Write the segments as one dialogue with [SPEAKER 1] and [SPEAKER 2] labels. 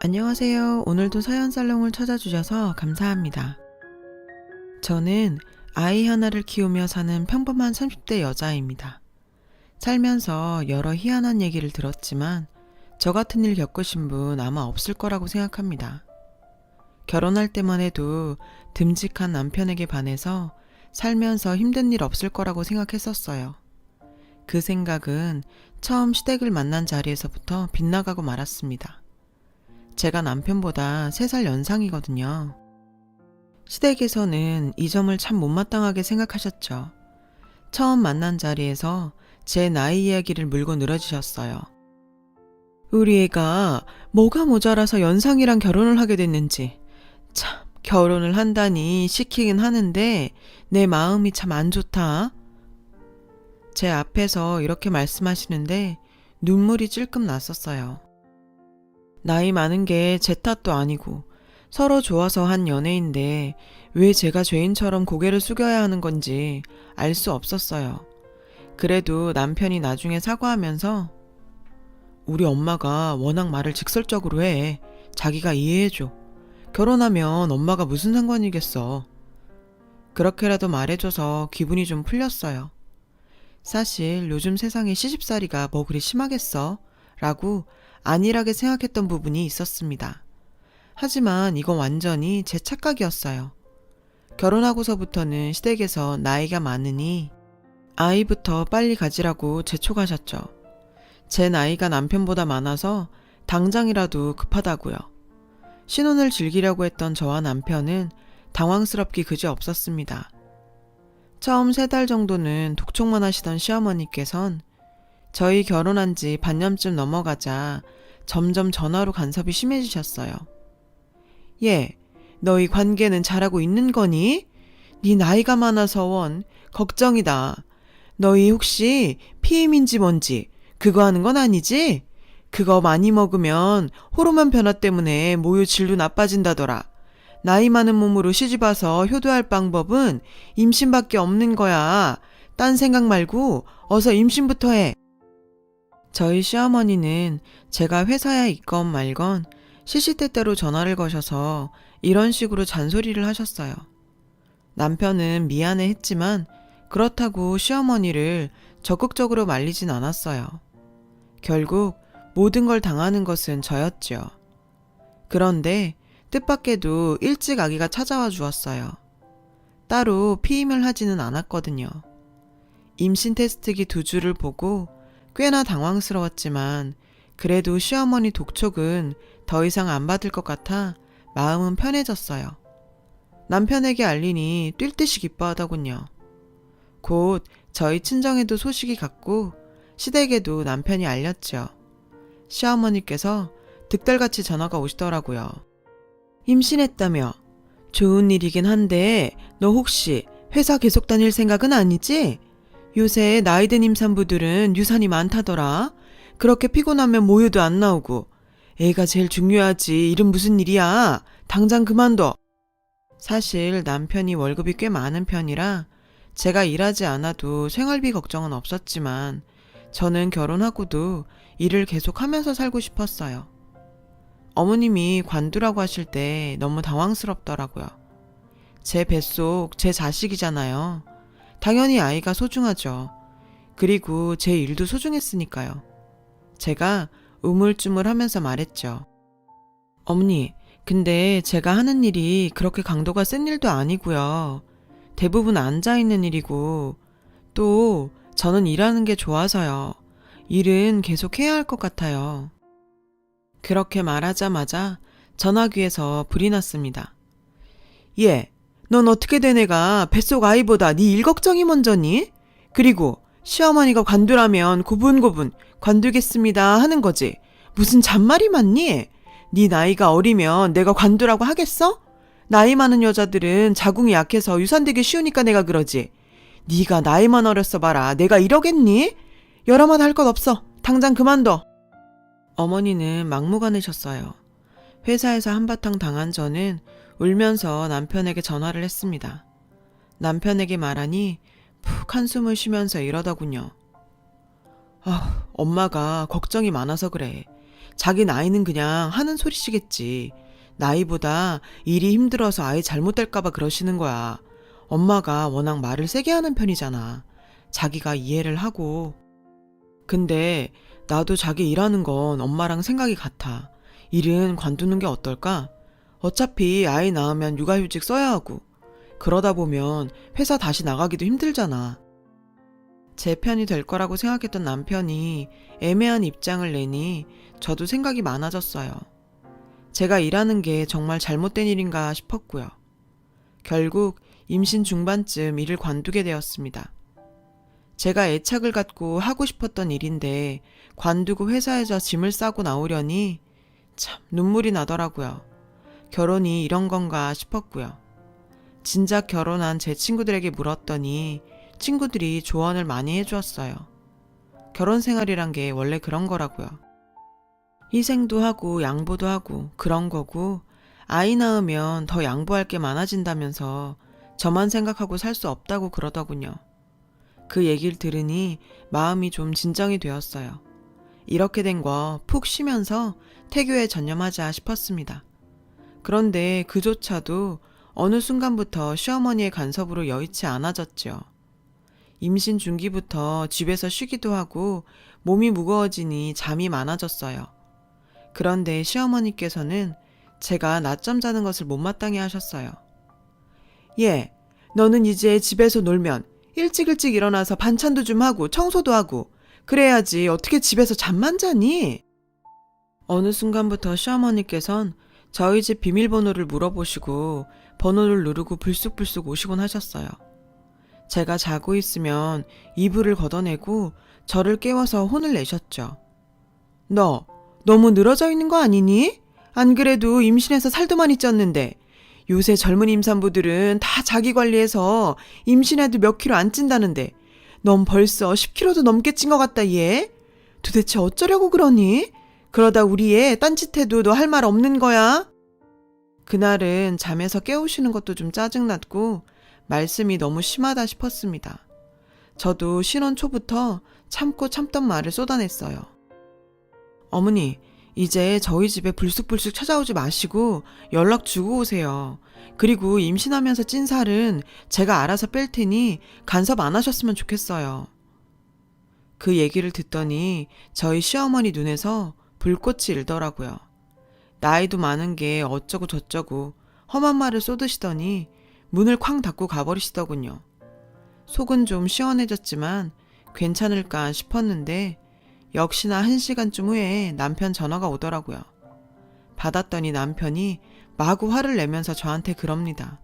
[SPEAKER 1] 안녕하세요. 오늘도 사연살롱을 찾아주셔서 감사합니다. 저는 아이 하나를 키우며 사는 평범한 30대 여자입니다. 살면서 여러 희한한 얘기를 들었지만 저 같은 일 겪으신 분 아마 없을 거라고 생각합니다. 결혼할 때만 해도 듬직한 남편에게 반해서 살면서 힘든 일 없을 거라고 생각했었어요. 그 생각은 처음 시댁을 만난 자리에서부터 빗나가고 말았습니다. 제가 남편보다 3살 연상이거든요. 시댁에서는 이 점을 참 못마땅하게 생각하셨죠. 처음 만난 자리에서 제 나이 이야기를 물고 늘어지셨어요. 우리 애가 뭐가 모자라서 연상이랑 결혼을 하게 됐는지. 참, 결혼을 한다니 시키긴 하는데 내 마음이 참 안 좋다. 제 앞에서 이렇게 말씀하시는데 눈물이 찔끔 났었어요. 나이 많은 게 제 탓도 아니고 서로 좋아서 한 연애인데 왜 제가 죄인처럼 고개를 숙여야 하는 건지 알 수 없었어요. 그래도 남편이 나중에 사과하면서 우리 엄마가 워낙 말을 직설적으로 해. 자기가 이해해줘. 결혼하면 엄마가 무슨 상관이겠어. 그렇게라도 말해줘서 기분이 좀 풀렸어요. 사실 요즘 세상에 시집살이가 뭐 그리 심하겠어? 라고 안일하게 생각했던 부분이 있었습니다. 하지만 이건 완전히 제 착각이었어요. 결혼하고서부터는 시댁에서 나이가 많으니 아이부터 빨리 가지라고 재촉하셨죠. 제 나이가 남편보다 많아서 당장이라도 급하다고요. 신혼을 즐기려고 했던 저와 남편은 당황스럽기 그지없었습니다. 처음 3달 정도는 독촉만 하시던 시어머니께선 저희 결혼한 지 반년쯤 넘어가자 점점 전화로 간섭이 심해지셨어요. 얘, 너희 관계는 잘하고 있는 거니? 네 나이가 많아서 원 걱정이다. 너희 혹시 피임인지 뭔지 그거 하는 건 아니지? 그거 많이 먹으면 호르몬 변화 때문에 모유 질도 나빠진다더라. 나이 많은 몸으로 시집와서 효도할 방법은 임신밖에 없는 거야. 딴 생각 말고 어서 임신부터 해. 저희 시어머니는 제가 회사에 있건 말건 시시때때로 전화를 거셔서 이런 식으로 잔소리를 하셨어요. 남편은 미안해 했지만 그렇다고 시어머니를 적극적으로 말리진 않았어요. 결국 모든 걸 당하는 것은 저였죠. 그런데 뜻밖에도 일찍 아기가 찾아와 주었어요. 따로 피임을 하지는 않았거든요. 임신 테스트기 2주를 보고 꽤나 당황스러웠지만 그래도 시어머니 독촉은 더 이상 안 받을 것 같아 마음은 편해졌어요. 남편에게 알리니 뛸 듯이 기뻐하더군요. 곧 저희 친정에도 소식이 갔고 시댁에도 남편이 알렸죠. 시어머니께서 득달같이 전화가 오시더라고요. 임신했다며? 좋은 일이긴 한데 너 혹시 회사 계속 다닐 생각은 아니지? 요새 나이든 임산부들은 유산이 많다더라. 그렇게 피곤하면 모유도 안 나오고. 애가 제일 중요하지. 일은 무슨 일이야. 당장 그만둬. 사실 남편이 월급이 꽤 많은 편이라 제가 일하지 않아도 생활비 걱정은 없었지만 저는 결혼하고도 일을 계속하면서 살고 싶었어요. 어머님이 관두라고 하실 때 너무 당황스럽더라고요. 제 뱃속 제 자식이잖아요. 당연히 아이가 소중하죠. 그리고 제 일도 소중했으니까요. 제가 우물쭈물하면서 말했죠. 어머니, 근데 제가 하는 일이 그렇게 강도가 센 일도 아니고요. 대부분 앉아있는 일이고 또 저는 일하는 게 좋아서요. 일은 계속 해야 할 것 같아요. 그렇게 말하자마자 전화기에서 불이 났습니다. 얘, 넌 어떻게 된 애가 뱃속 아이보다 네 일 걱정이 먼저니? 그리고 시어머니가 관두라면 고분고분 관두겠습니다 하는 거지. 무슨 잔말이 많니? 네 나이가 어리면 내가 관두라고 하겠어? 나이 많은 여자들은 자궁이 약해서 유산되기 쉬우니까 내가 그러지. 네가 나이만 어렸어 봐라. 내가 이러겠니? 여러 말 할 것 없어. 당장 그만둬. 어머니는 막무가내셨어요. 회사에서 한바탕 당한 저는 울면서 남편에게 전화를 했습니다. 남편에게 말하니 푹 한숨을 쉬면서 이러더군요. 엄마가 걱정이 많아서 그래. 자기 나이는 그냥 하는 소리시겠지. 나이보다 일이 힘들어서 아이 잘못될까봐 그러시는 거야. 엄마가 워낙 말을 세게 하는 편이잖아. 자기가 이해를 하고. 근데 나도 자기 일하는 건 엄마랑 생각이 같아. 일은 관두는 게 어떨까? 어차피 아이 낳으면 육아휴직 써야 하고. 그러다 보면 회사 다시 나가기도 힘들잖아. 제 편이 될 거라고 생각했던 남편이 애매한 입장을 내니 저도 생각이 많아졌어요. 제가 일하는 게 정말 잘못된 일인가 싶었고요. 결국 임신 중반쯤 일을 관두게 되었습니다. 제가 애착을 갖고 하고 싶었던 일인데 관두고 회사에서 짐을 싸고 나오려니 참 눈물이 나더라고요. 결혼이 이런 건가 싶었고요. 진작 결혼한 제 친구들에게 물었더니 친구들이 조언을 많이 해주었어요. 결혼 생활이란 게 원래 그런 거라고요. 희생도 하고 양보도 하고 그런 거고 아이 낳으면 더 양보할 게 많아진다면서 저만 생각하고 살 수 없다고 그러더군요. 그 얘기를 들으니 마음이 좀 진정이 되었어요. 이렇게 된 거 푹 쉬면서 태교에 전념하자 싶었습니다. 그런데 그조차도 어느 순간부터 시어머니의 간섭으로 여의치 않아졌죠. 임신 중기부터 집에서 쉬기도 하고 몸이 무거워지니 잠이 많아졌어요. 그런데 시어머니께서는 제가 낮잠 자는 것을 못마땅해 하셨어요. 얘, 너는 이제 집에서 놀면 일찍 일어나서 반찬도 좀 하고 청소도 하고 그래야지 어떻게 집에서 잠만 자니? 어느 순간부터 시어머니께선 저희 집 비밀번호를 물어보시고 번호를 누르고 불쑥불쑥 오시곤 하셨어요. 제가 자고 있으면 이불을 걷어내고 저를 깨워서 혼을 내셨죠. 너 너무 늘어져 있는 거 아니니? 안 그래도 임신해서 살도 많이 쪘는데 요새 젊은 임산부들은 다 자기 관리해서 임신해도 몇 킬로 안 찐다는데 넌 벌써 10킬로도 넘게 찐 것 같다 얘. 도대체 어쩌려고 그러니? 그러다 우리 애 딴짓해도 너 할 말 없는 거야? 그날은 잠에서 깨우시는 것도 좀 짜증났고 말씀이 너무 심하다 싶었습니다. 저도 신혼 초부터 참고 참던 말을 쏟아냈어요. 어머니, 이제 저희 집에 불쑥불쑥 찾아오지 마시고 연락 주고 오세요. 그리고 임신하면서 찐 살은 제가 알아서 뺄 테니 간섭 안 하셨으면 좋겠어요. 그 얘기를 듣더니 저희 시어머니 눈에서 불꽃이 일더라고요. 나이도 많은 게 어쩌고 저쩌고 험한 말을 쏟으시더니 문을 쾅 닫고 가버리시더군요. 속은 좀 시원해졌지만 괜찮을까 싶었는데 역시나 1시간쯤 후에 남편 전화가 오더라고요. 받았더니 남편이 마구 화를 내면서 저한테 그럽니다.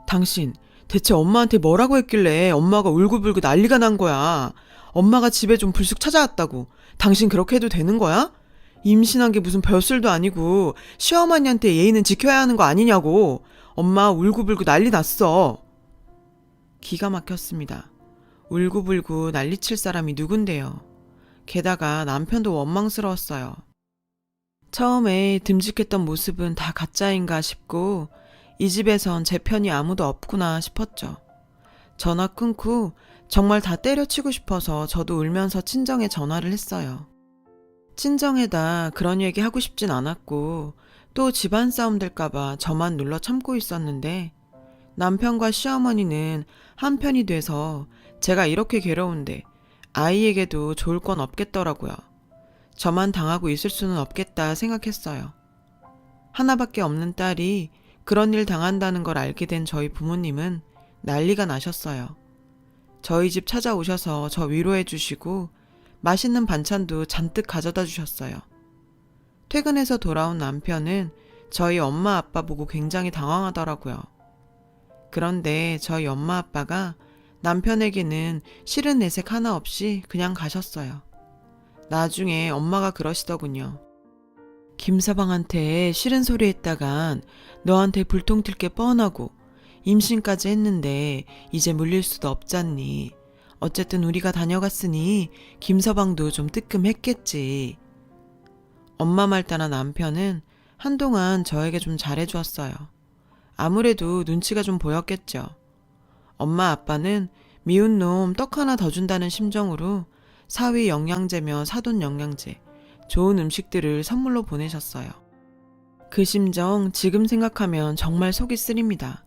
[SPEAKER 1] 당신 대체 엄마한테 뭐라고 했길래 엄마가 울고불고 난리가 난 거야. 엄마가 집에 좀 불쑥 찾아왔다고. 당신 그렇게 해도 되는 거야? 임신한 게 무슨 별술도 아니고 시어머니한테 예의는 지켜야 하는 거 아니냐고. 엄마 울고불고 난리 났어. 기가 막혔습니다. 울고불고 난리칠 사람이 누군데요. 게다가 남편도 원망스러웠어요. 처음에 듬직했던 모습은 다 가짜인가 싶고 이 집에선 제 편이 아무도 없구나 싶었죠. 전화 끊고 정말 다 때려치고 싶어서 저도 울면서 친정에 전화를 했어요. 친정에다 그런 얘기 하고 싶진 않았고 또 집안 싸움 될까봐 저만 눌러 참고 있었는데 남편과 시어머니는 한편이 돼서 제가 이렇게 괴로운데 아이에게도 좋을 건 없겠더라고요. 저만 당하고 있을 수는 없겠다 생각했어요. 하나밖에 없는 딸이 그런 일 당한다는 걸 알게 된 저희 부모님은 난리가 나셨어요. 저희 집 찾아오셔서 저 위로해 주시고 맛있는 반찬도 잔뜩 가져다 주셨어요. 퇴근해서 돌아온 남편은 저희 엄마 아빠 보고 굉장히 당황하더라고요. 그런데 저희 엄마 아빠가 남편에게는 싫은 내색 하나 없이 그냥 가셨어요. 나중에 엄마가 그러시더군요. 김서방한테 싫은 소리 했다간 너한테 불통 튈 게 뻔하고 임신까지 했는데 이제 물릴 수도 없잖니. 어쨌든 우리가 다녀갔으니 김서방도 좀 뜨끔했겠지. 엄마 말 따라 남편은 한동안 저에게 좀 잘해주었어요. 아무래도 눈치가 좀 보였겠죠. 엄마 아빠는 미운 놈 떡 하나 더 준다는 심정으로 사위 영양제며 사돈 영양제, 좋은 음식들을 선물로 보내셨어요. 그 심정 지금 생각하면 정말 속이 쓰립니다.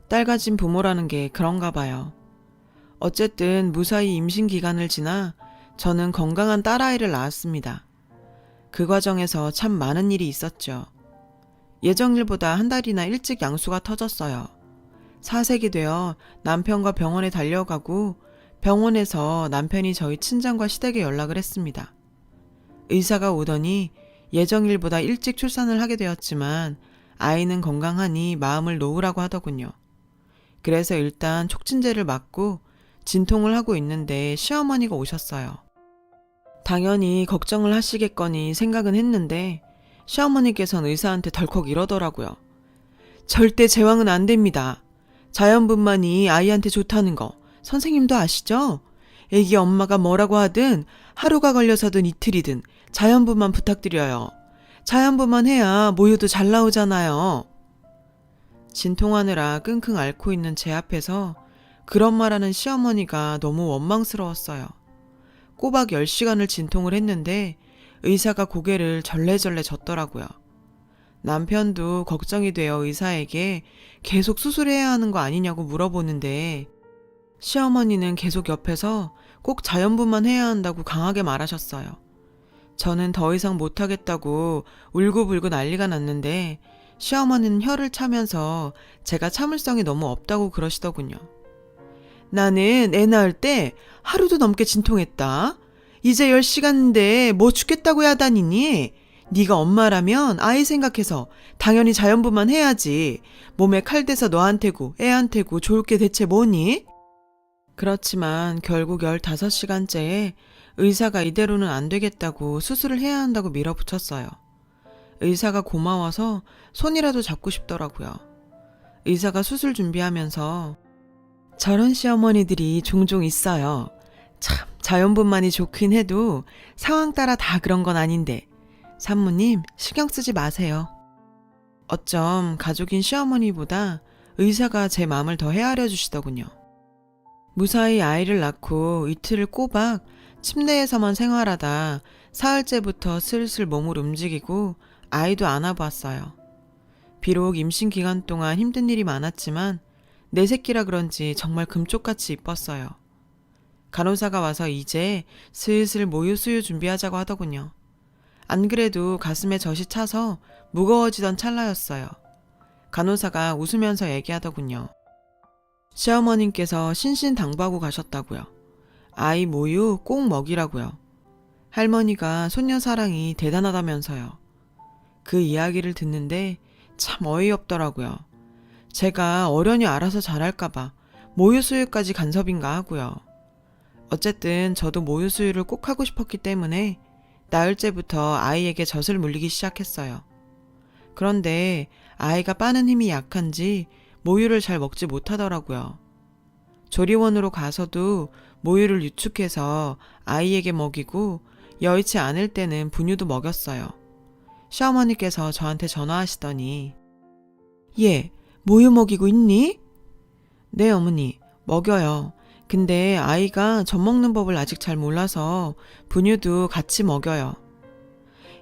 [SPEAKER 1] 딸 가진 부모라는 게 그런가 봐요. 어쨌든 무사히 임신 기간을 지나 저는 건강한 딸아이를 낳았습니다. 그 과정에서 참 많은 일이 있었죠. 예정일보다 한 달이나 일찍 양수가 터졌어요. 사색이 되어 남편과 병원에 달려가고 병원에서 남편이 저희 친정과 시댁에 연락을 했습니다. 의사가 오더니 예정일보다 일찍 출산을 하게 되었지만 아이는 건강하니 마음을 놓으라고 하더군요. 그래서 일단 촉진제를 맞고 진통을 하고 있는데 시어머니가 오셨어요. 당연히 걱정을 하시겠거니 생각은 했는데 시어머니께서는 의사한테 덜컥 이러더라고요. 절대 제왕은 안 됩니다. 자연분만이 아이한테 좋다는 거 선생님도 아시죠? 애기 엄마가 뭐라고 하든 하루가 걸려서든 이틀이든 자연분만 부탁드려요. 자연분만 해야 모유도 잘 나오잖아요. 진통하느라 끙끙 앓고 있는 제 앞에서 그런 말하는 시어머니가 너무 원망스러웠어요. 꼬박 10시간을 진통을 했는데 의사가 고개를 절레절레 젓더라고요. 남편도 걱정이 되어 의사에게 계속 수술해야 하는 거 아니냐고 물어보는데 시어머니는 계속 옆에서 꼭 자연분만 해야 한다고 강하게 말하셨어요. 저는 더 이상 못하겠다고 울고불고 난리가 났는데 시어머니는 혀를 차면서 제가 참을성이 너무 없다고 그러시더군요. 나는 애 낳을 때 하루도 넘게 진통했다. 이제 10시간인데 뭐 죽겠다고 해야 다니니? 네가 엄마라면 아이 생각해서 당연히 자연분만 해야지. 몸에 칼 대서 너한테고 애한테고 좋을 게 대체 뭐니? 그렇지만 결국 15시간째에 의사가 이대로는 안 되겠다고 수술을 해야 한다고 밀어붙였어요. 의사가 고마워서 손이라도 잡고 싶더라고요. 의사가 수술 준비하면서 저런 시어머니들이 종종 있어요. 참 자연분만이 좋긴 해도 상황 따라 다 그런 건 아닌데 산모님 신경 쓰지 마세요. 어쩜 가족인 시어머니보다 의사가 제 마음을 더 헤아려 주시더군요. 무사히 아이를 낳고 이틀을 꼬박 침대에서만 생활하다 사흘째부터 슬슬 몸을 움직이고 아이도 안아보았어요. 비록 임신 기간 동안 힘든 일이 많았지만 내 새끼라 그런지 정말 금쪽같이 이뻤어요. 간호사가 와서 이제 슬슬 모유 수유 준비하자고 하더군요. 안 그래도 가슴에 젖이 차서 무거워지던 찰나였어요. 간호사가 웃으면서 얘기하더군요. 시어머님께서 신신당부하고 가셨다고요. 아이 모유 꼭 먹이라고요. 할머니가 손녀 사랑이 대단하다면서요. 그 이야기를 듣는데 참 어이없더라고요. 제가 어련히 알아서 잘할까봐 모유 수유까지 간섭인가 하고요. 어쨌든 저도 모유 수유를 꼭 하고 싶었기 때문에 나흘째부터 아이에게 젖을 물리기 시작했어요. 그런데 아이가 빠는 힘이 약한지 모유를 잘 먹지 못하더라고요. 조리원으로 가서도 모유를 유축해서 아이에게 먹이고 여의치 않을 때는 분유도 먹였어요. 시어머니께서 저한테 전화하시더니 얘 모유 먹이고 있니? 네 어머니 먹여요. 근데 아이가 젖 먹는 법을 아직 잘 몰라서 분유도 같이 먹여요.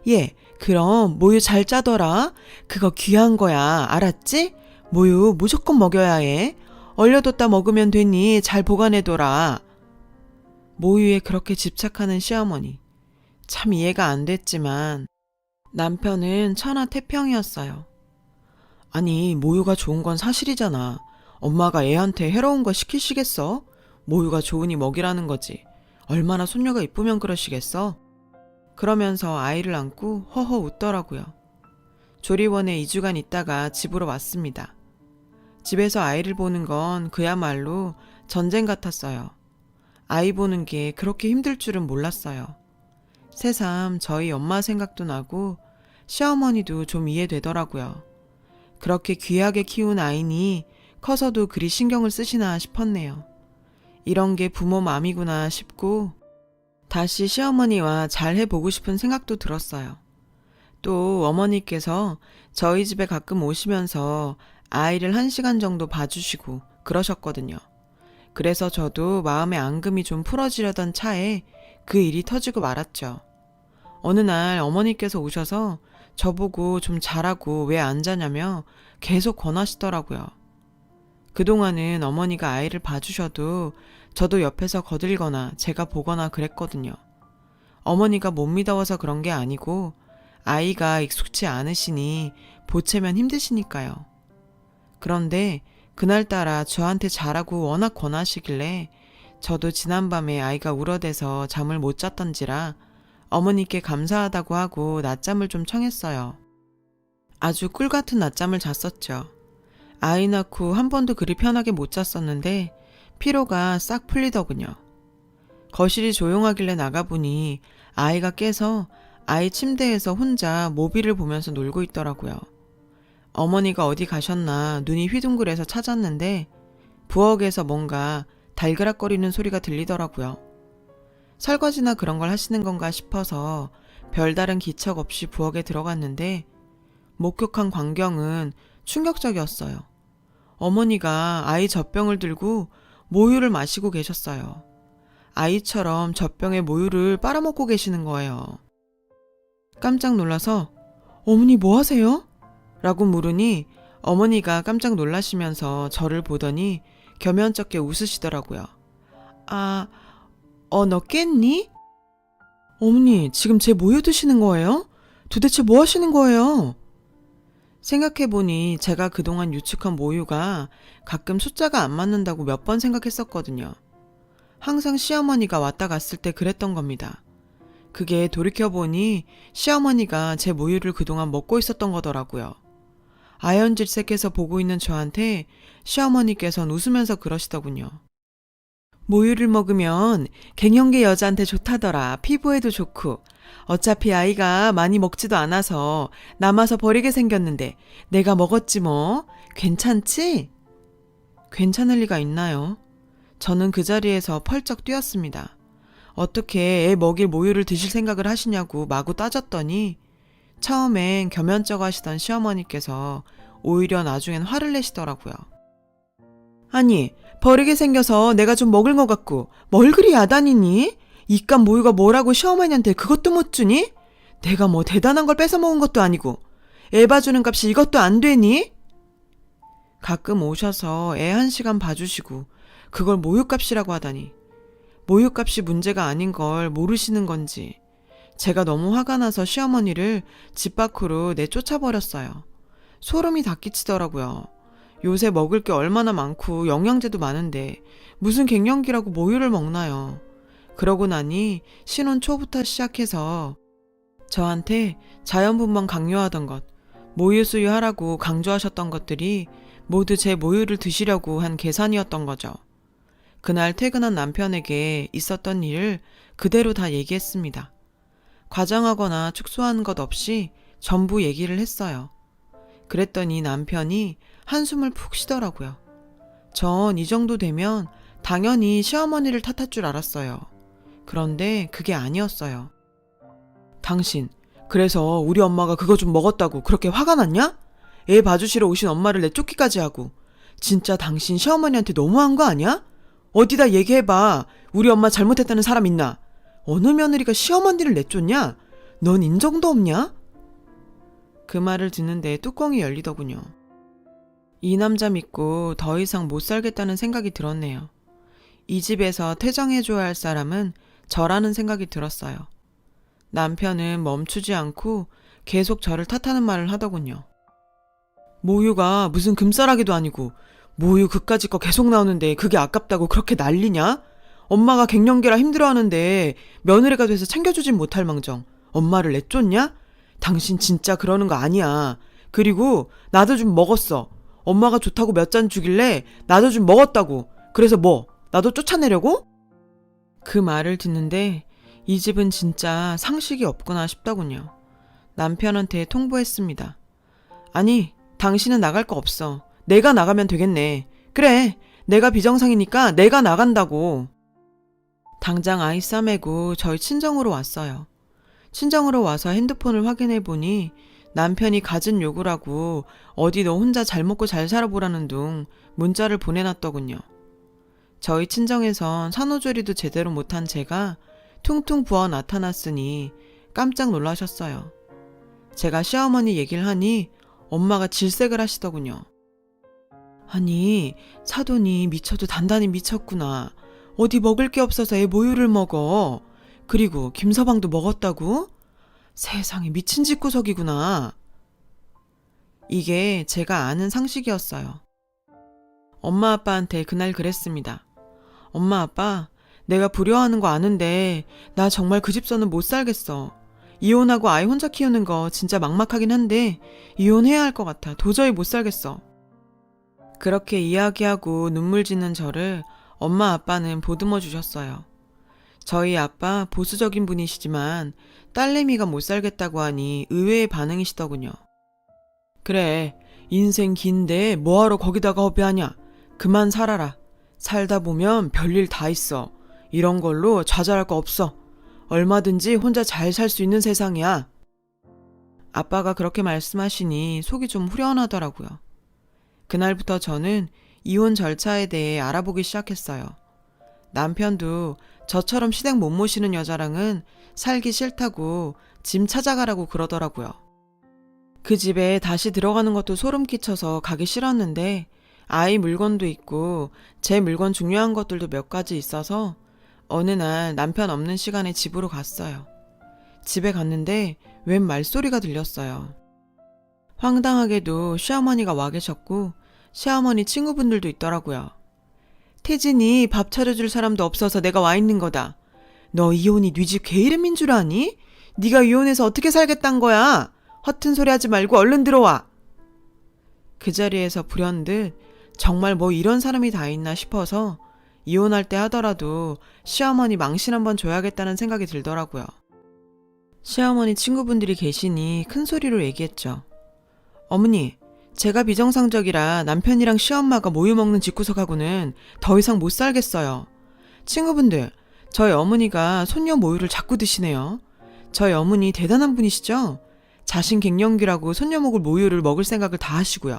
[SPEAKER 1] 얘 그럼 모유 잘 짜더라. 그거 귀한 거야 알았지? 모유 무조건 먹여야 해. 얼려뒀다 먹으면 되니 잘 보관해둬라. 모유에 그렇게 집착하는 시어머니. 참 이해가 안 됐지만 남편은 천하태평이었어요. 아니 모유가 좋은 건 사실이잖아. 엄마가 애한테 해로운 거 시키시겠어? 모유가 좋으니 먹이라는 거지. 얼마나 손녀가 이쁘면 그러시겠어? 그러면서 아이를 안고 허허 웃더라고요. 조리원에 2주간 있다가 집으로 왔습니다. 집에서 아이를 보는 건 그야말로 전쟁 같았어요. 아이 보는 게 그렇게 힘들 줄은 몰랐어요. 새삼 저희 엄마 생각도 나고 시어머니도 좀 이해되더라고요. 그렇게 귀하게 키운 아이니 커서도 그리 신경을 쓰시나 싶었네요. 이런 게 부모 마음이구나 싶고 다시 시어머니와 잘 해보고 싶은 생각도 들었어요. 또 어머니께서 저희 집에 가끔 오시면서 아이를 1시간 정도 봐주시고 그러셨거든요. 그래서 저도 마음의 앙금이 좀 풀어지려던 차에 그 일이 터지고 말았죠. 어느 날 어머니께서 오셔서 저보고 좀 자라고 왜 안 자냐며 계속 권하시더라고요. 그동안은 어머니가 아이를 봐주셔도 저도 옆에서 거들거나 제가 보거나 그랬거든요. 어머니가 못 믿어서 그런 게 아니고 아이가 익숙치 않으시니 보채면 힘드시니까요. 그런데 그날따라 저한테 자라고 워낙 권하시길래 저도 지난밤에 아이가 울어대서 잠을 못 잤던지라 어머니께 감사하다고 하고 낮잠을 좀 청했어요. 아주 꿀같은 낮잠을 잤었죠. 아이 낳고 한 번도 그리 편하게 못 잤었는데 피로가 싹 풀리더군요. 거실이 조용하길래 나가보니 아이가 깨서 아이 침대에서 혼자 모비를 보면서 놀고 있더라고요. 어머니가 어디 가셨나 눈이 휘둥그레서 찾았는데 부엌에서 뭔가 달그락거리는 소리가 들리더라고요. 설거지나 그런 걸 하시는 건가 싶어서 별다른 기척 없이 부엌에 들어갔는데 목격한 광경은 충격적이었어요. 어머니가 아이 젖병을 들고 모유를 마시고 계셨어요. 아이처럼 젖병에 모유를 빨아먹고 계시는 거예요. 깜짝 놀라서 어머니 뭐 하세요? 라고 물으니 어머니가 깜짝 놀라시면서 저를 보더니 겸연쩍게 웃으시더라고요. 너 깼니? 어머니, 지금 제 모유 드시는 거예요? 도대체 뭐 하시는 거예요? 생각해보니 제가 그동안 유축한 모유가 가끔 숫자가 안 맞는다고 몇 번 생각했었거든요. 항상 시어머니가 왔다 갔을 때 그랬던 겁니다. 그게 돌이켜보니 시어머니가 제 모유를 그동안 먹고 있었던 거더라고요. 아연질색해서 보고 있는 저한테 시어머니께선 웃으면서 그러시더군요. 모유를 먹으면 갱년기 여자한테 좋다더라. 피부에도 좋고. 어차피 아이가 많이 먹지도 않아서 남아서 버리게 생겼는데 내가 먹었지 뭐. 괜찮지? 괜찮을 리가 있나요? 저는 그 자리에서 펄쩍 뛰었습니다. 어떻게 애 먹일 모유를 드실 생각을 하시냐고 마구 따졌더니 처음엔 겸연쩍 하시던 시어머니께서 오히려 나중엔 화를 내시더라고요. 아니, 버리게 생겨서 내가 좀 먹을 것 같고 뭘 그리 야단이니? 이깟 모유가 뭐라고 시어머니한테 그것도 못 주니? 내가 뭐 대단한 걸 뺏어 먹은 것도 아니고 애 봐주는 값이 이것도 안 되니? 가끔 오셔서 애 1시간 봐주시고 그걸 모유값이라고 하다니 모유값이 문제가 아닌 걸 모르시는 건지 제가 너무 화가 나서 시어머니를 집 밖으로 내쫓아버렸어요. 소름이 다 끼치더라고요. 요새 먹을 게 얼마나 많고 영양제도 많은데 무슨 갱년기라고 모유를 먹나요? 그러고 나니 신혼 초부터 시작해서 저한테 자연분만 강요하던 것, 모유 수유하라고 강조하셨던 것들이 모두 제 모유를 드시려고 한 계산이었던 거죠. 그날 퇴근한 남편에게 있었던 일을 그대로 다 얘기했습니다. 과장하거나 축소한 것 없이 전부 얘기를 했어요. 그랬더니 남편이 한숨을 푹 쉬더라고요. 전 이 정도 되면 당연히 시어머니를 탓할 줄 알았어요. 그런데 그게 아니었어요. 당신, 그래서 우리 엄마가 그거 좀 먹었다고 그렇게 화가 났냐? 애 봐주시러 오신 엄마를 내쫓기까지 하고. 진짜 당신 시어머니한테 너무한 거 아니야? 어디다 얘기해봐. 우리 엄마 잘못했다는 사람 있나? 어느 며느리가 시어머니를 내쫓냐? 넌 인정도 없냐? 그 말을 듣는데 뚜껑이 열리더군요. 이 남자 믿고 더 이상 못 살겠다는 생각이 들었네요. 이 집에서 퇴정해줘야 할 사람은 저라는 생각이 들었어요. 남편은 멈추지 않고 계속 저를 탓하는 말을 하더군요. 모유가 무슨 금싸라기도 아니고 모유 그까짓 거 계속 나오는데 그게 아깝다고 그렇게 난리냐? 엄마가 갱년기라 힘들어하는데 며느리가 돼서 챙겨주진 못할 망정 엄마를 내쫓냐? 당신 진짜 그러는 거 아니야. 그리고 나도 좀 먹었어. 엄마가 좋다고 몇 잔 주길래 나도 좀 먹었다고. 그래서 뭐? 나도 쫓아내려고? 그 말을 듣는데 이 집은 진짜 상식이 없구나 싶더군요. 남편한테 통보했습니다. 아니, 당신은 나갈 거 없어. 내가 나가면 되겠네. 그래, 내가 비정상이니까 내가 나간다고. 당장 아이 싸매고 저희 친정으로 왔어요. 친정으로 와서 핸드폰을 확인해 보니 남편이 갖은 요구라고 어디 너 혼자 잘 먹고 잘 살아보라는 둥 문자를 보내놨더군요. 저희 친정에선 산후조리도 제대로 못한 제가 퉁퉁 부어 나타났으니 깜짝 놀라셨어요. 제가 시어머니 얘기를 하니 엄마가 질색을 하시더군요. 아니, 사돈이 미쳐도 단단히 미쳤구나. 어디 먹을 게 없어서 애 모유를 먹어. 그리고 김서방도 먹었다고? 세상에 미친 집구석이구나. 이게 제가 아는 상식이었어요. 엄마 아빠한테 그날 그랬습니다. 엄마 아빠, 내가 불효하는 거 아는데 나 정말 그 집서는 못 살겠어. 이혼하고 아이 혼자 키우는 거 진짜 막막하긴 한데 이혼해야 할 것 같아. 도저히 못 살겠어. 그렇게 이야기하고 눈물 짓는 저를 엄마 아빠는 보듬어 주셨어요. 저희 아빠 보수적인 분이시지만 딸내미가 못 살겠다고 하니 의외의 반응이시더군요. 그래, 인생 긴데 뭐하러 거기다가 허비하냐. 그만 살아라. 살다 보면 별일 다 있어. 이런 걸로 좌절할 거 없어. 얼마든지 혼자 잘 살 수 있는 세상이야. 아빠가 그렇게 말씀하시니 속이 좀 후련하더라고요. 그날부터 저는 이혼 절차에 대해 알아보기 시작했어요. 남편도 저처럼 시댁 못 모시는 여자랑은 살기 싫다고 짐 찾아가라고 그러더라고요. 그 집에 다시 들어가는 것도 소름 끼쳐서 가기 싫었는데 아이 물건도 있고 제 물건 중요한 것들도 몇 가지 있어서 어느 날 남편 없는 시간에 집으로 갔어요. 집에 갔는데 웬 말소리가 들렸어요. 황당하게도 시어머니가 와 계셨고 시어머니 친구분들도 있더라고요. 태진이 밥 차려줄 사람도 없어서 내가 와 있는 거다. 너 이혼이 네 집 개 이름인 줄 아니? 네가 이혼해서 어떻게 살겠단 거야? 허튼 소리 하지 말고 얼른 들어와. 그 자리에서 불현듯 정말 뭐 이런 사람이 다 있나 싶어서 이혼할 때 하더라도 시어머니 망신 한번 줘야겠다는 생각이 들더라고요. 시어머니 친구분들이 계시니 큰 소리로 얘기했죠. 어머니, 제가 비정상적이라 남편이랑 시엄마가 모유 먹는 집구석하고는 더 이상 못 살겠어요. 친구분들, 저희 어머니가 손녀 모유를 자꾸 드시네요. 저희 어머니 대단한 분이시죠? 자신 갱년기라고 손녀 먹을 모유를 먹을 생각을 다 하시고요.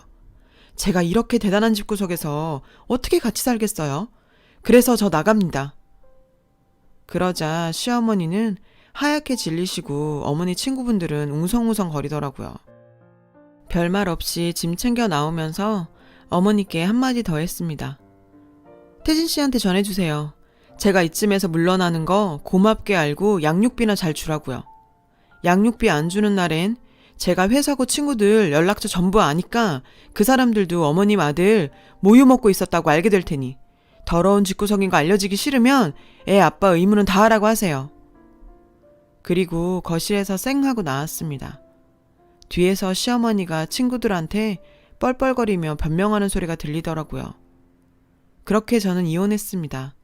[SPEAKER 1] 제가 이렇게 대단한 집구석에서 어떻게 같이 살겠어요? 그래서 저 나갑니다. 그러자 시어머니는 하얗게 질리시고 어머니 친구분들은 웅성웅성 거리더라고요. 별말 없이 짐 챙겨 나오면서 어머니께 한마디 더 했습니다. 태진 씨한테 전해주세요. 제가 이쯤에서 물러나는 거 고맙게 알고 양육비나 잘 주라고요. 양육비 안 주는 날엔 제가 회사고 친구들 연락처 전부 아니까 그 사람들도 어머님 아들 모유 먹고 있었다고 알게 될 테니 더러운 집구석인 거 알려지기 싫으면 애 아빠 의무는 다 하라고 하세요. 그리고 거실에서 쌩 하고 나왔습니다. 뒤에서 시어머니가 친구들한테 뻘뻘거리며 변명하는 소리가 들리더라고요. 그렇게 저는 이혼했습니다.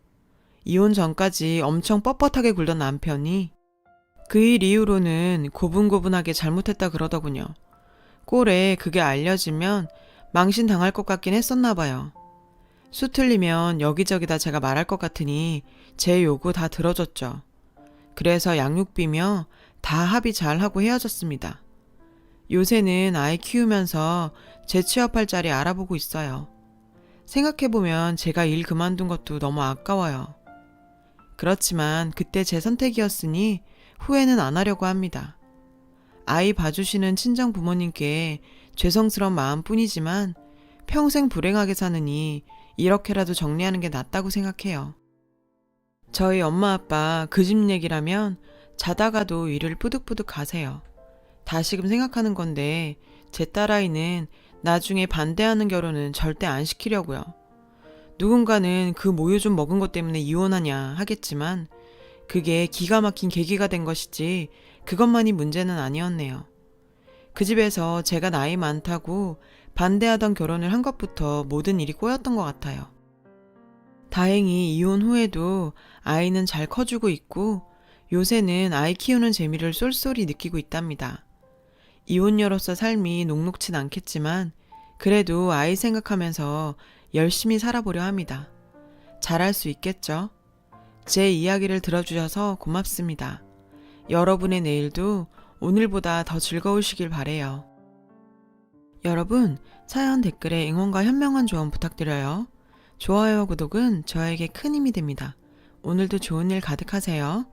[SPEAKER 1] 이혼 전까지 엄청 뻣뻣하게 굴던 남편이 그 일 이후로는 고분고분하게 잘못했다 그러더군요. 꼴에 그게 알려지면 망신 당할 것 같긴 했었나 봐요. 수 틀리면 여기저기다 제가 말할 것 같으니 제 요구 다 들어줬죠. 그래서 양육비며 다 합의 잘하고 헤어졌습니다. 요새는 아이 키우면서 재취업할 자리 알아보고 있어요. 생각해보면 제가 일 그만둔 것도 너무 아까워요. 그렇지만 그때 제 선택이었으니 후회는 안 하려고 합니다. 아이 봐주시는 친정 부모님께 죄송스러운 마음뿐이지만 평생 불행하게 사느니 이렇게라도 정리하는 게 낫다고 생각해요. 저희 엄마 아빠 그 집 얘기라면 자다가도 이를 뿌득뿌득 가세요. 다시금 생각하는 건데 제 딸아이는 나중에 반대하는 결혼은 절대 안 시키려고요. 누군가는 그 모유 좀 먹은 것 때문에 이혼하냐 하겠지만 그게 기가 막힌 계기가 된 것이지 그것만이 문제는 아니었네요. 그 집에서 제가 나이 많다고 반대하던 결혼을 한 것부터 모든 일이 꼬였던 것 같아요. 다행히 이혼 후에도 아이는 잘 커주고 있고 요새는 아이 키우는 재미를 쏠쏠히 느끼고 있답니다. 이혼녀로서 삶이 녹록진 않겠지만 그래도 아이 생각하면서 열심히 살아보려 합니다. 잘할 수 있겠죠? 제 이야기를 들어주셔서 고맙습니다. 여러분의 내일도 오늘보다 더 즐거우시길 바래요. 여러분, 사연 댓글에 응원과 현명한 조언 부탁드려요. 좋아요와 구독은 저에게 큰 힘이 됩니다. 오늘도 좋은 일 가득하세요.